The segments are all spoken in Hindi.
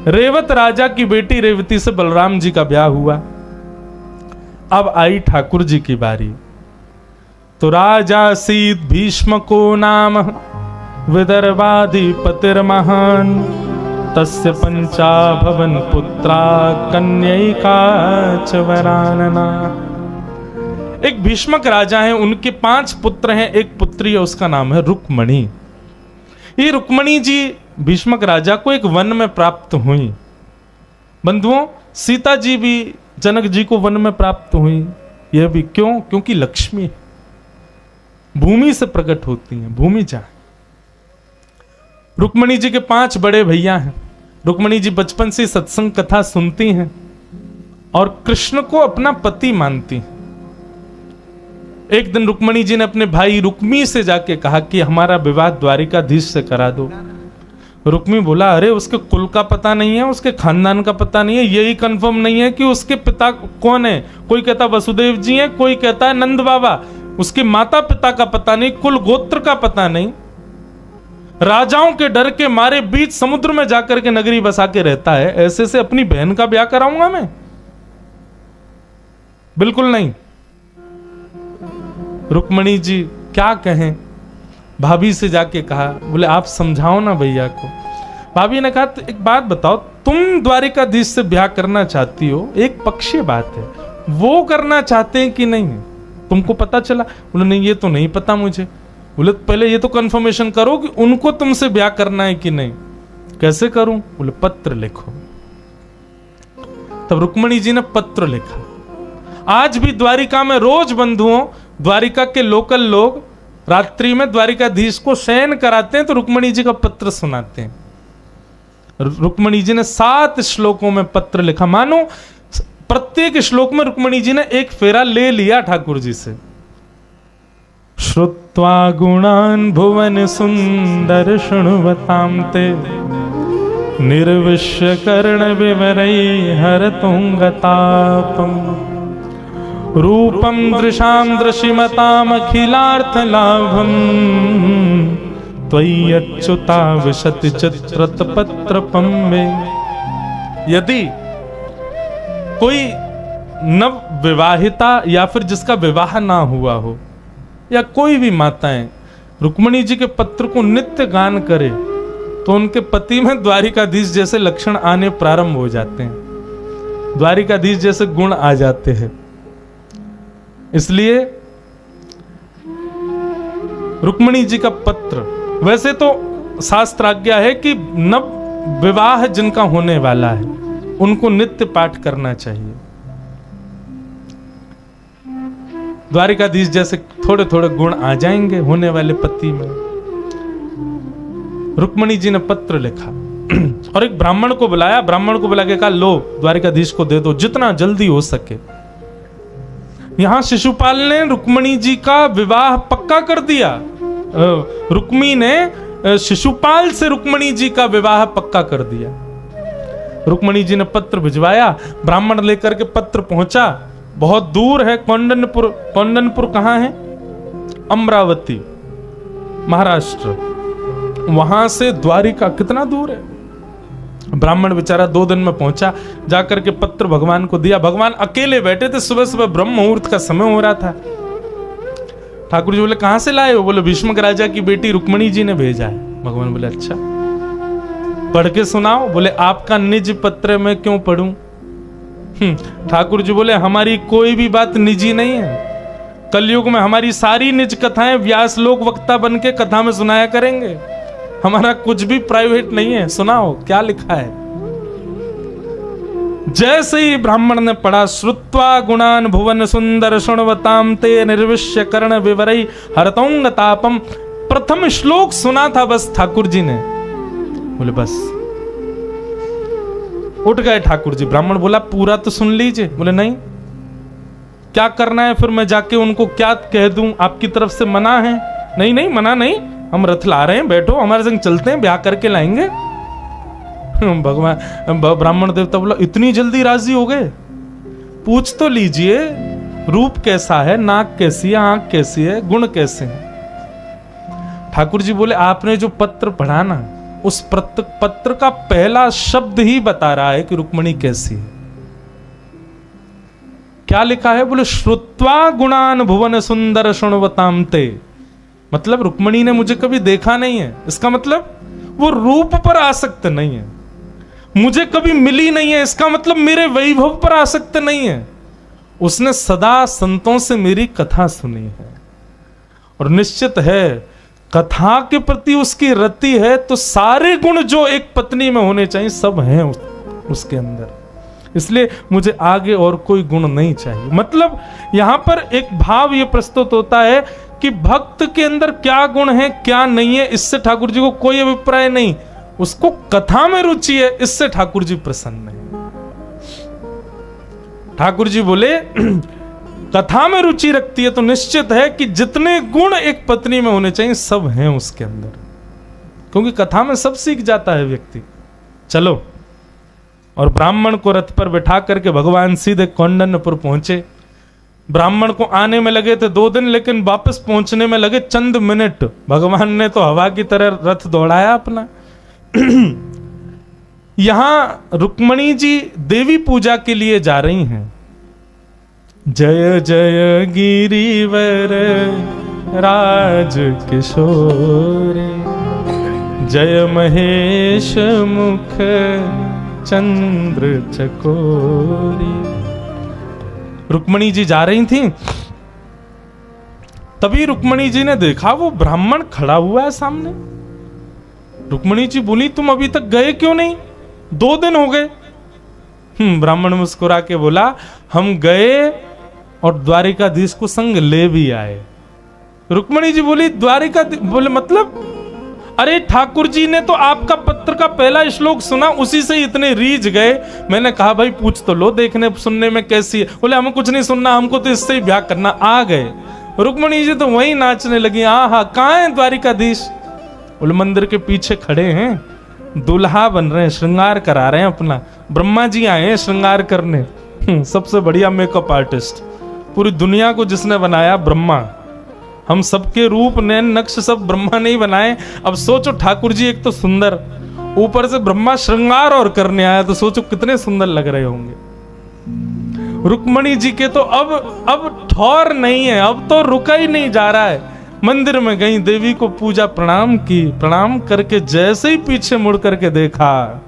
रेवत राजा की बेटी रेवती से बलराम जी का ब्याह हुआ। अब आई ठाकुर जी की बारी। तो राजा सीत भीष्म को नाम विदर्भाधिपतिर्महान तस्य पंचा भवन पुत्रा कन्यैका च वरानना। एक भीष्मक राजा हैं, उनके 5 पुत्र हैं, एक पुत्री है, उसका नाम है रुक्मणी। ये रुक्मणी जी भीष्मक राजा को एक वन में प्राप्त हुई। बंधुओं, सीता जी भी जनक जी को वन में प्राप्त हुई। यह भी क्यों? क्योंकि लक्ष्मी भूमि से प्रकट होती हैं, भूमि जा। रुक्मणी जी के 5 बड़े भैया हैं। रुक्मणी जी बचपन से सत्संग कथा सुनती हैं और कृष्ण को अपना पति मानती हैं। एक दिन रुक्मणी जी ने अपने भाई रुक्मी से जाके कहा कि हमारा विवाह द्वारिकाधीश से करा दो। रुक्मी बोला, अरे उसके कुल का पता नहीं है, उसके खानदान का पता नहीं है, यही कंफर्म नहीं है कि उसके पिता कौन है। कोई कहता वसुदेव जी हैं, कोई कहता है नंद बाबा। उसके माता पिता का पता नहीं, कुल गोत्र का पता नहीं। राजाओं के डर के मारे बीच समुद्र में जाकर के नगरी बसा के रहता है। ऐसे से अपनी बहन का ब्याह कराऊंगा मैं? बिल्कुल नहीं। रुक्मणी जी क्या कहें, भाभी से जाके कहा, बोले आप समझाओ ना भैया को। भाभी ने कहा, तो एक बात बताओ, तुम द्वारिकाधीश से ब्याह करना चाहती हो, एक पक्षीय बात है, वो करना चाहते हैं कि नहीं, तुमको पता चला? बोले नहीं, ये तो नहीं पता मुझे। बोले पहले ये तो कंफर्मेशन करो कि उनको तुमसे ब्याह करना है कि नहीं। कैसे करूं? बोले पत्र लिखो। तब रुक्मणी जी ने पत्र लिखा। आज भी द्वारिका में रोज बंधुओं, द्वारिका के लोकल लोग रात्रि में द्वारिकाधीश को शयन कराते हैं तो रुक्मणी जी का पत्र सुनाते हैं। रुक्मणी जी ने 7 श्लोकों में पत्र लिखा। मानो प्रत्येक श्लोक में रुक्मणी जी ने एक फेरा ले लिया ठाकुर जी से। श्रुत्वा गुणान भुवन सुंदर शृण्वतां ते निर्विश्य कर्ण विवरै हरतुंगतापम रूपम दृशाम दृशिमताम अखिलार्थ लाभम त्वय्यच्युता विशति चित्रत पत्रपम में। यदि कोई नव विवाहिता या फिर जिसका विवाह ना हुआ हो या कोई भी माताएं रुक्मणी जी के पत्र को नित्य गान करे तो उनके पति में द्वारिकाधीश जैसे लक्षण आने प्रारंभ हो जाते हैं, द्वारिकाधीश जैसे गुण आ जाते हैं। इसलिए रुक्मणी जी का पत्र, वैसे तो शास्त्राज्ञा है कि नव विवाह जिनका होने वाला है उनको नित्य पाठ करना चाहिए। द्वारिकाधीश जैसे थोड़े थोड़े गुण आ जाएंगे होने वाले पति में। रुक्मणी जी ने पत्र लिखा और एक ब्राह्मण को बुलाया। ब्राह्मण को बुला के कहा, लो द्वारिकाधीश को दे दो जितना जल्दी हो सके। यहां शिशुपाल ने रुक्मणी जी का विवाह पक्का कर दिया। रुक्मी ने शिशुपाल से रुक्मणी जी का विवाह पक्का कर दिया। रुक्मणी जी ने पत्र भिजवाया। ब्राह्मण लेकर के पत्र पहुंचा। बहुत दूर है कौंडनपुर। कौंडनपुर कहां है? अमरावती, महाराष्ट्र। वहां से द्वारिका कितना दूर है? ब्राह्मण बेचारा 2 दिन में पहुंचा। जाकर के पत्र भगवान को दिया। भगवान अकेले बैठे थे। सुबह सुबह ब्रह्म मुहूर्त का समय हो रहा था। ठाकुर जी बोले, कहां से लाए हो? बोले भीष्मक राजा की बेटी रुक्मणी जी ने भेजा है। भगवान बोले, अच्छा पढ़ के सुनाओ। बोले आपका निज पत्र में क्यों पढ़ूं? ठाकुर जी बोले, हमारी कोई भी बात निजी नहीं है। कलयुग में हमारी सारी निज कथाएं व्यास लोक वक्ता बन के कथा में सुनाया करेंगे। हमारा कुछ भी प्राइवेट नहीं है। सुनाओ क्या लिखा है। जैसे ही ब्राह्मण ने पढ़ा, श्रुत्वा गुणान भुवन सुंदर शृण्वतां ते निर्विश्य कर्ण विवरै हरतौंग तापम। प्रथम श्लोक सुना था बस ठाकुर जी ने। बोले बस। उठ गए ठाकुर जी। ब्राह्मण बोला, पूरा तो सुन लीजिए। बोले नहीं। क्या करना है फिर? मैं जाके उनको क्या कह दूं? आपकी तरफ से मना है? नहीं नहीं, मना नहीं, हम रथ ला रहे हैं, बैठो हमारे संग चलते हैं, ब्याह करके लाएंगे। भगवान ब्राह्मण देवता बोला, इतनी जल्दी राजी हो गए? पूछ तो लीजिए, रूप कैसा है, नाक कैसी है, आंख कैसी है, गुण कैसे हैं? ठाकुर जी बोले, आपने जो पत्र पढ़ा ना, उस पत्र का पहला शब्द ही बता रहा है कि रुक्मणी कैसी है। क्या लिखा है? बोले श्रुत्वा गुणान भुवन सुंदर शृण्वताम ते। मतलब रुक्मणी ने मुझे कभी देखा नहीं है, इसका मतलब वो रूप पर आसक्त नहीं है। मुझे कभी मिली नहीं है, इसका मतलब मेरे वैभव पर आसक्त नहीं है। उसने सदा संतों से मेरी कथा सुनी है और निश्चित है कथा के प्रति उसकी रति है, तो सारे गुण जो एक पत्नी में होने चाहिए सब हैं उसके अंदर। इसलिए मुझे आगे और कोई गुण नहीं चाहिए। मतलब यहां पर एक भाव यह प्रस्तुत होता है कि भक्त के अंदर क्या गुण है क्या नहीं है, इससे ठाकुर जी को कोई अभिप्राय नहीं। उसको कथा में रुचि है, इससे ठाकुर जी प्रसन्न है। ठाकुर जी बोले कथा में रुचि रखती है तो निश्चित है कि जितने गुण एक पत्नी में होने चाहिए सब हैं उसके अंदर, क्योंकि कथा में सब सीख जाता है व्यक्ति। चलो, और ब्राह्मण को रथ पर बैठा करके भगवान सीधे कौंडन्यपुर पहुंचे। ब्राह्मण को आने में लगे थे 2 दिन, लेकिन वापस पहुंचने में लगे चंद मिनट। भगवान ने तो हवा की तरह रथ दौड़ाया अपना। यहां रुक्मणी जी देवी पूजा के लिए जा रही हैं। जय जय गिरिवर राज किशोरे, जय महेश मुख चंद्र चकोरी। रुक्मणी जी जा रही थी, तभी रुक्मणी जी ने देखा वो ब्राह्मण खड़ा हुआ है सामने। रुक्मणी जी बोली, तुम अभी तक गए क्यों नहीं? 2 दिन हो गए। ब्राह्मण मुस्कुरा के बोला, हम गए और द्वारिकाधीश को संग ले भी आए। रुक्मणी जी बोली, बोले मतलब? अरे ठाकुर जी ने तो आपका पत्र का पहला श्लोक सुना, उसी से इतने रीझ गए। मैंने कहा भाई पूछ तो लो, देखने सुनने में कैसी है। बोले हमें कुछ नहीं सुनना, हमको तो इससे ही ब्याह करना। आ गए। रुक्मणी जी तो वहीं नाचने लगी। हाँ, कहाँ है द्वारिकाधीश? बोले मंदिर के पीछे खड़े हैं, दुल्हा बन रहे हैं, श्रृंगार करा रहे हैं अपना। ब्रह्मा जी आए हैं श्रृंगार करने। सबसे बढ़िया मेकअप आर्टिस्ट पूरी दुनिया को जिसने बनाया ब्रह्मा। हम सबके रूप नैन नक्श सब ब्रह्मा ने ही बनाए। अब सोचो ठाकुर जी एक तो सुंदर, ऊपर से ब्रह्मा श्रृंगार और करने आया, तो सोचो कितने सुंदर लग रहे होंगे। रुक्मणी जी के तो अब ठौर नहीं है, अब तो रुका ही नहीं जा रहा है। मंदिर में गई, देवी को पूजा प्रणाम की। प्रणाम करके जैसे ही पीछे मुड़ करके देखा,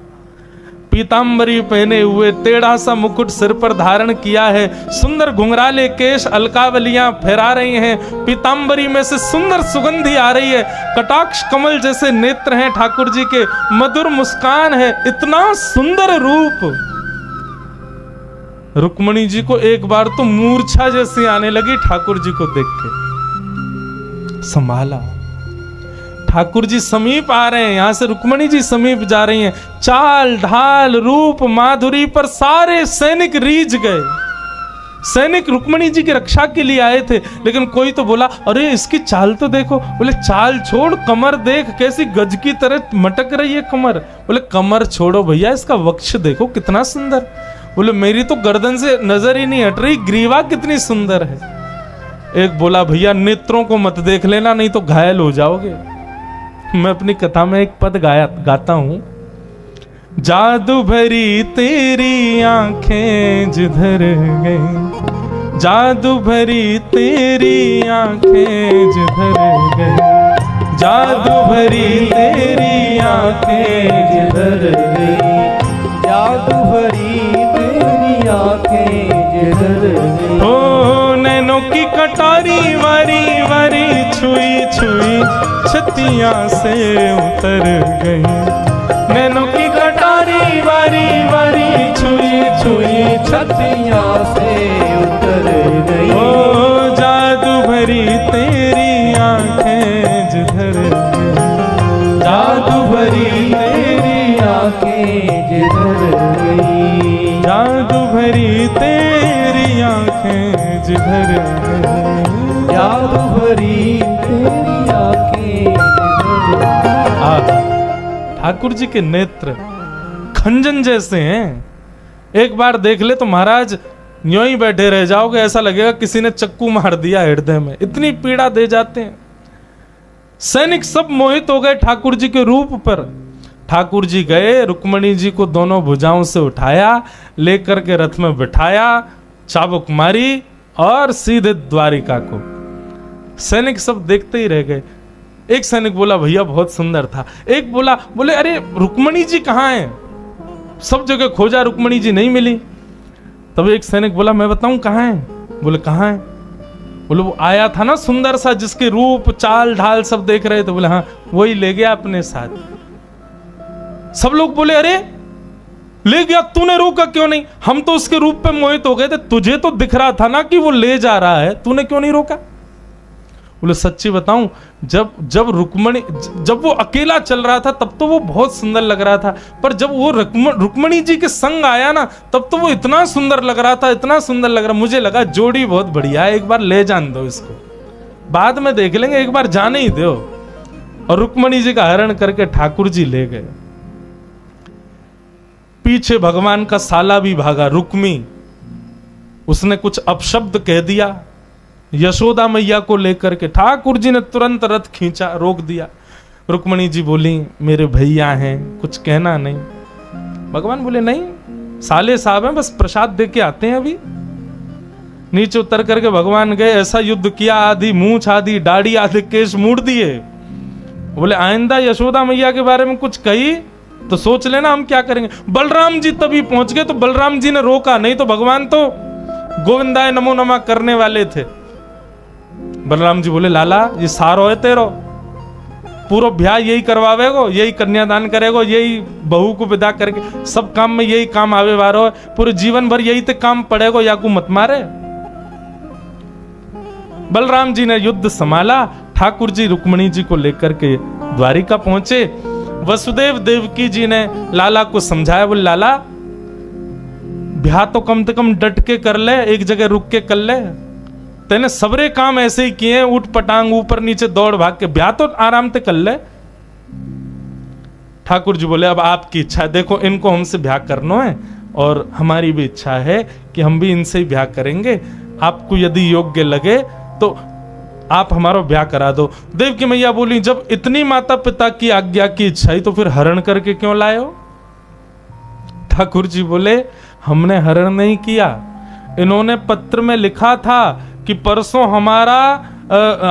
पीतांबरी पहने हुए, टेढ़ा सा मुकुट सिर पर धारण किया है, सुंदर घुंघराले केश, अलकावलियां फहरा रही हैं। पीतांबरी में से सुंदर सुगंधी आ रही है। कटाक्ष कमल जैसे नेत्र हैं ठाकुर जी के, मधुर मुस्कान है, इतना सुंदर रूप। रुक्मणी जी को एक बार तो मूर्छा जैसी आने लगी ठाकुर जी को देख के। संभाला, ठाकुर जी समीप आ रहे हैं, यहां से रुक्मणी जी समीप जा रही हैं। चाल ढाल रूप माधुरी पर सारे सैनिक रीझ गए। सैनिक रुक्मणी जी की रक्षा के लिए आए थे, लेकिन कोई तो बोला, अरे इसकी चाल तो देखो। बोले चाल छोड़, कमर देख कैसी गज की तरह मटक रही है कमर। बोले कमर छोड़ो भैया, इसका वक्ष देखो कितना सुंदर। बोले मेरी तो गर्दन से नजर ही नहीं हट रही, ग्रीवा कितनी सुंदर है। एक बोला, भैया नेत्रों को मत देख लेना, नहीं तो घायल हो जाओगे। मैं अपनी कथा में एक पद गाता हूं। जादू भरी तेरी आंखें जिधर गई, जादू भरी तेरी आंखें जिधर गई, जादू भरी तेरी आंखें जिधर गई, जादू भरी तेरी आंखें जिधर गई। ओ नैनों की कटारी वारी वारी छुई छुई छतियां से उतर गई। नैनों की कटारी वारी वारी छुई छुई छतियां से उतर गई। ओ जादू भरी तेरी आंखें जिधर गई, जादू भरी तेरी आंखें जिधर गई, जादू भरी तेरी आंखें जिधर गई, जादू भरी तेरी आंखें। ठाकुर जी के नेत्र खंजन जैसे हैं, एक बार देख ले तो महाराज यूं ही बैठे रह जाओगे, ऐसा लगेगा किसी ने चक्कू मार दिया हृदय में, इतनी पीड़ा दे जाते हैं। सैनिक सब मोहित हो गए ठाकुर जी के रूप पर। ठाकुर जी गए, रुक्मणी जी को दोनों भुजाओं से उठाया, लेकर के रथ में बिठाया, चाबुक मारी और सीधे द्वारिका को। सैनिक सब देखते ही रह गए। एक सैनिक बोला भैया बहुत सुंदर था, एक बोले अरे रुक्मणी जी कहाँ हैं? सब जगह खोजा, रुक्मणी जी नहीं मिली। तब एक सैनिक बोला मैं बताऊं कहाँ है? बोले कहाँ है? बोले वो आया था ना सुंदर सा, जिसके रूप चाल ढाल सब देख रहे थे। बोले हाँ वही ले गया अपने साथ। सब लोग बोले अरे ले गया, तूने रोका क्यों नहीं? हम तो उसके रूप पे मोहित हो गए थे, तुझे तो दिख रहा था ना कि वो ले जा रहा है, तूने क्यों नहीं रोका? बोले सच्ची बताऊं, जब रुक्मणी, जब वो अकेला चल रहा था तब तो वो बहुत सुंदर लग रहा था, पर जब वो रुक्मणी जी के संग आया ना तब तो वो इतना सुंदर लग रहा था, इतना सुंदर लग रहा, मुझे लगा जोड़ी बहुत बढ़िया है, एक बार ले जान दो इसको, बाद में देख लेंगे, एक बार जाने ही दो। और रुक्मणी जी का हरण करके ठाकुर जी ले गए। पीछे भगवान का साला भी भागा, रुक्मी, उसने कुछ अपशब्द कह दिया यशोदा मैया को लेकर के। ठाकुर जी ने तुरंत रथ खींचा, रोक दिया। रुक्मणी जी बोली मेरे भैया हैं, कुछ कहना नहीं। भगवान बोले नहीं, साले साहब हैं, बस प्रसाद दे के आते हैं अभी। नीचे उतर करके भगवान गए, ऐसा युद्ध किया, आधी मूंछ आधी दाढ़ी आधे केश मूड़ दिए। बोले आइंदा यशोदा मैया के बारे में कुछ कही तो सोच लेना हम क्या करेंगे। बलराम जी तभी पहुंच गए तो बलराम जी ने रोका, नहीं तो भगवान तो गोविंदाय नमो नमः करने वाले थे। बलराम जी बोले लाला ये सारो है तेरो, पूरा ब्याह यही करवावेगो, यही कन्यादान करेगो, यही बहू को विदा करके सब काम में यही काम आवे वारो है, पूरे जीवन भर यही ते काम पड़ेगो, या को मत मारे। बलराम जी ने युद्ध संभाला। ठाकुर जी रुक्मणी जी को लेकर के द्वारिका पहुंचे। वसुदेव देवकी जी ने लाला को समझाया, बोले लाला ब्याह तो कम से कम डट के कर ले, एक जगह रुक के कर ले, तेने सबरे काम ऐसे ही किए, उठ पटांग ऊपर नीचे दौड़ भाग के, ब्याह तो आराम से कर ले। ठाकुर जी बोले अब आपकी इच्छा है, देखो इनको हमसे ब्याह करना है और हमारी भी इच्छा है कि हम भी इनसे ही ब्याह करेंगे, आपको यदि योग्य लगे तो आप हमारा ब्याह करा दो। देवकी मैया बोली जब इतनी माता पिता की आज्ञा की इच्छा ही तो फिर हरण करके क्यों लाए हो? ठाकुर जी बोले हमने हरण नहीं किया, इन्होंने पत्र में लिखा था कि परसों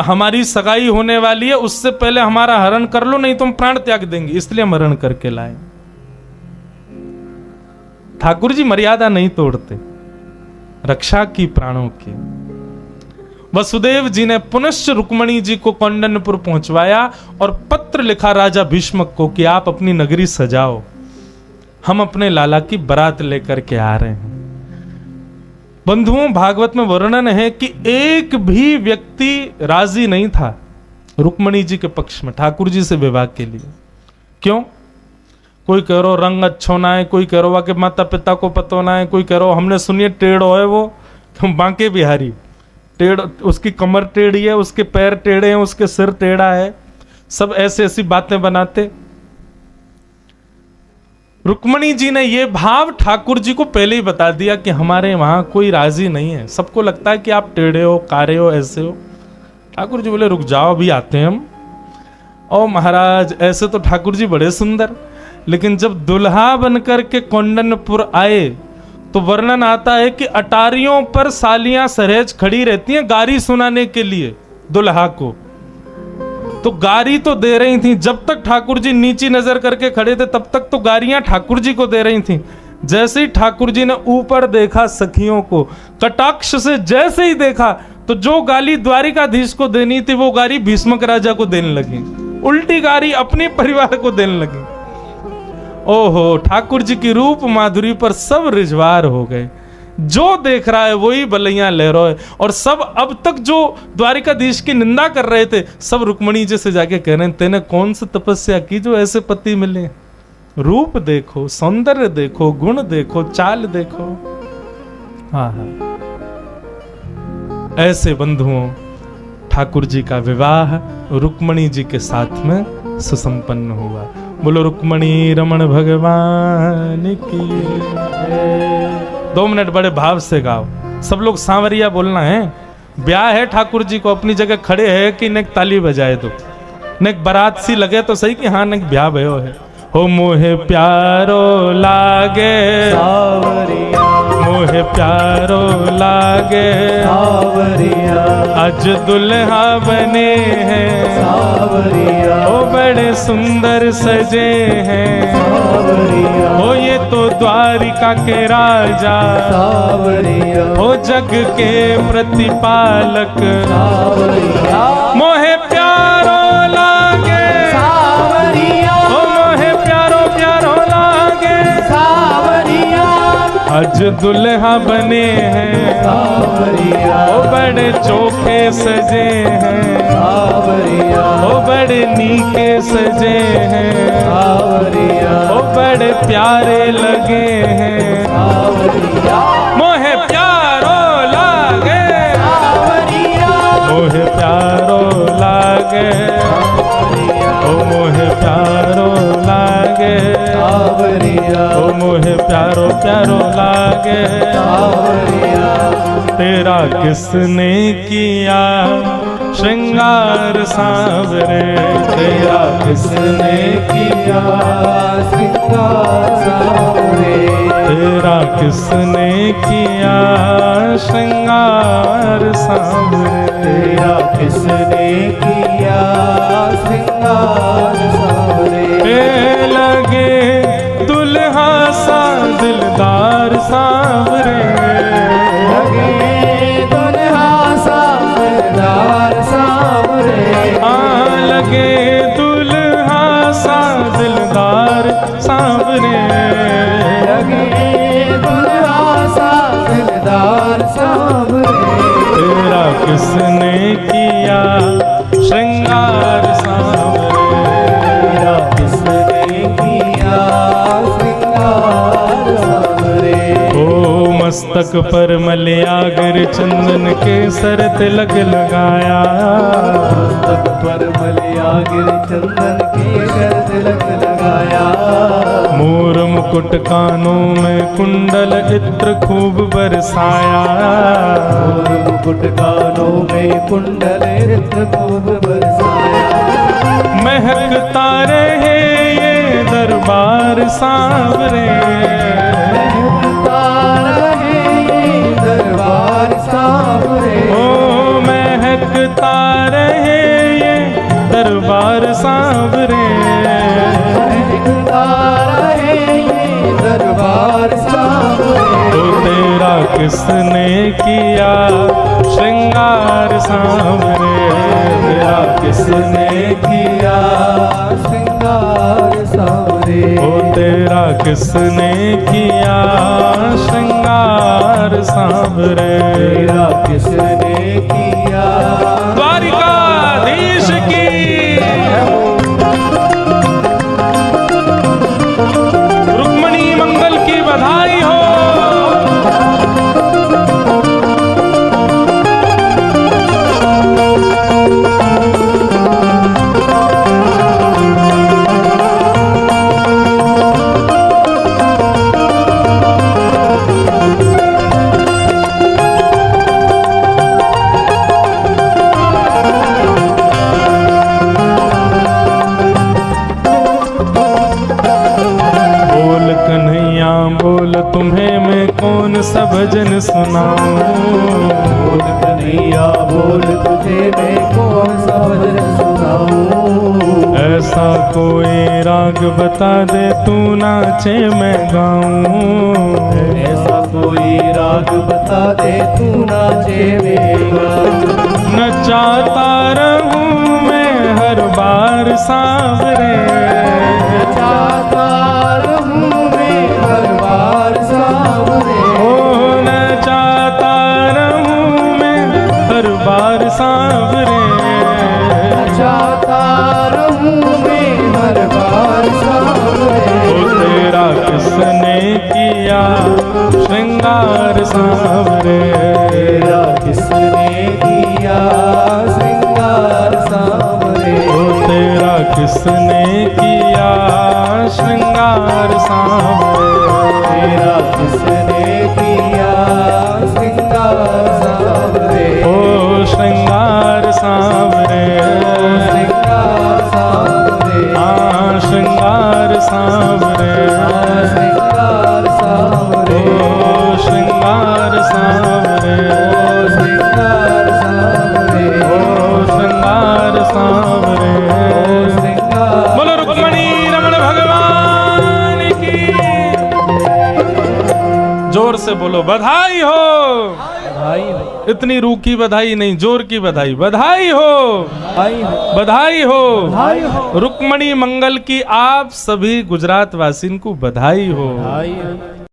हमारी सगाई होने वाली है, उससे पहले हमारा हरण कर लो, नहीं तो हम प्राण त्याग देंगे, इसलिए हम हरण करके लाए। ठाकुर जी मर्यादा नहीं तोड़ते, रक्षा की प्राणों की। वसुदेव जी ने पुनश्च रुक्मणी जी को कौंडन्यपुर पहुंचवाया और पत्र लिखा राजा भीष्मक को कि आप अपनी नगरी सजाओ, हम अपने लाला की बारात लेकर के आ रहे हैं। बंधुओं भागवत में वर्णन है कि एक भी व्यक्ति राजी नहीं था रुक्मणी जी के पक्ष में ठाकुर जी से विवाह के लिए। क्यों? कोई कह रहा रंग अच्छो ना है, कोई कह रहा कि माता पिता को पतो ना है, कोई कह रहा हमने सुनिए टेढ़ो है वो बांके बिहारी, टेढ़, उसकी कमर टेढ़ी है, उसके पैर टेढ़े हैं, उसके सिर टेढ़ा है, सब ऐसी ऐसी बातें बनाते। रुक्मणी जी ने यह भाव ठाकुर जी को पहले ही बता दिया कि हमारे वहां कोई राजी नहीं है, सबको लगता है कि आप टेढ़े हो, कारे हो, ऐसे हो। ठाकुर जी बोले रुक जाओ अभी आते हैं हम। ओ महाराज ऐसे तो ठाकुर जी बड़े सुंदर, लेकिन जब दुल्हा बनकर के कौंडन्यपुर आए तो वर्णन आता है कि अटारियों पर सालियां सरहेज खड़ी रहती हैं गारी सुनाने के लिए दुल्हा को, तो गारी तो दे रही थी। जब तक ठाकुर जी नीची नजर करके खड़े थे तब तक तो गारियां ठाकुर जी को दे रही थी। जैसे ही ठाकुर जी ने ऊपर देखा सखियों को, कटाक्ष से जैसे ही देखा तो जो गाली द्वारिकाधीश को देनी थी वो गारी भीष्मक राजा को देने लगी, उल्टी गारी अपने परिवार को देने लगी। ओहो, ठाकुर जी की रूप माधुरी पर सब रिजवार हो गए, जो देख रहा है वही बलैया ले रहा है। और सब अब तक जो द्वारिकाधीश की निंदा कर रहे थे सब रुक्मणी जी से जाके कह रहे हैं तेने कौन सी तपस्या की जो ऐसे पति मिले, रूप देखो, सौंदर्य देखो, गुण देखो, चाल देखो। हाँ हाँ, ऐसे बंधुओं ठाकुर जी का विवाह रुक्मणी जी के साथ में सुसंपन्न हुआ। बोलो रुक्मणी रमण भगवान की। 2 मिनट बड़े भाव से गाओ, सब लोग सांवरिया बोलना है। ब्याह है ठाकुर जी को, अपनी जगह खड़े है कि नेक ताली बजाए दो, नेक बारात सी लगे तो सही कि हाँ नेक ब्याह भयो है। हो मोहे प्यारो लागे सावरिया, मोहे प्यारो लागे सावरिया, आज दुल्हा बने हैं सावरिया, ओ बड़े सुंदर सजे हैं सावरिया, ओ ये तो द्वारिका के राजा सावरिया, ओ जग के प्रतिपालक सावरिया, मोहे प्यारो लागे सावरिया, ओ मोहे प्यारो प्यारो लागे सावरिया, आज दुल्हा बने हैं सावरिया, ओ बड़े चोखे सजे हैं सावरिया, ओ बड़े नीके सजे हैं सावरिया, ओ बड़े प्यारे लगे हैं सावरिया, मोहे प्यारो लागे सावरिया, मोहे प्यारो लागे ओ मोहे प्यारो लागे सावरिया, ओ मोहे प्यारो प्यारो लागे सावरिया, तेरा किसने किया श्रृंगार सांवरे तेरा किसने किया श्रृंगार सांवरे, तेरा किसने किया श्रृंगार सांवरे तेरा किसने किया श्रृंगार सांवरे, ए लगे दुल्हा सा दिलदार सांवरे लगे दुल्हा सा दिलदार सांवरे, लगे दुल्हा सा दिलदार सांवरे लगे दुल्हा सा दिलदार सांवरे, तेरा किसने किया श्रृंगार सांवरे तेरा किसने किया श्रृंगार सांवरे, ओ मस्तक पर मलयागर चंदन के सर तिलक लगाया मस्तक पर मलयागिर चंदन के सर तिलक लगाया, मोर मुकुट कानों में कुंडल इत्र खूब बरसाया और मुकुट कानों में कुंडल रत्न खूब बरसाया, महकता रहे ये दरबार सांवरे महकता रहे ये दरबार सांवरे, ओ महकता रहे ये दरबार सांवरे महकता रहे ये दरबार सांवरे, तो तेरा किसने किया श्रृंगार सांवरे तेरा किसने किया श्रृंगार सांवरे, ओ तेरा किसने किया श्रृंगार सांवरे तेरा किसने किया द्वारिकाधीश की रुक्मणी मंगल की बधाई हो बोल कन्हैया बोल तुम्हें मैं कौन सा भजन सुनाऊं बोल कन्हैया बोल तुझे मैं कौन सा भजन सुनाऊं, ऐसा कोई राग बता दे तू नाचे मैं गाऊं ऐसा कोई राग बता दे तू नाचे मेरा, नचाता रहूं मैं हर बार सांवरे चाहता रहूं मैं हर बार सांवरे, ओ नचाता रहूं मैं हर बार सांवरे चाहता रहूं मैं हर बार सांवरे, ओ तेरा किसने किया श्रृंगार सांवरे तेरा किसने किया श्रृंगार सांवरे, ओ तेरा किसने किया श्रृंगार सांवरे तेरा किसने किया श्रृंगार सांवरे, ओ श्रृंगार सांवरे श्रृंगार सांवरे, श्रृंगार सांवरे सांवरे। बोलो रुक्मणी रमण भगवान की। जोर से बोलो बधाई हो। बधाई हो, इतनी रूखी बधाई नहीं, जोर की बधाई। बधाई हो, बधाई हो, बधाई हो, बधाई हो, रुक्मणी मंगल की आप सभी गुजरात वासिन को बधाई हो। बधाई हो।